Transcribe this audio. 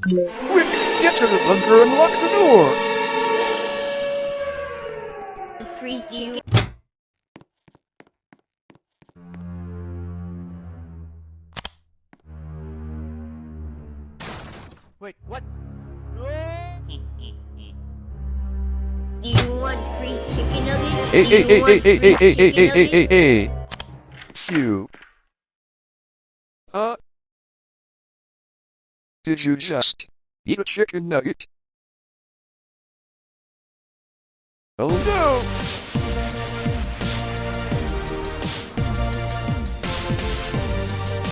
Quick, get to the bunker and lock the door! Freak you. Wait, what? Do you want free chicken nuggets? Hey, Do hey, you hey, want hey, free hey, hey, hey, chicken hey, hey, hey, nuggets? hey! Phew. Did you just eat a chicken nugget? Oh no!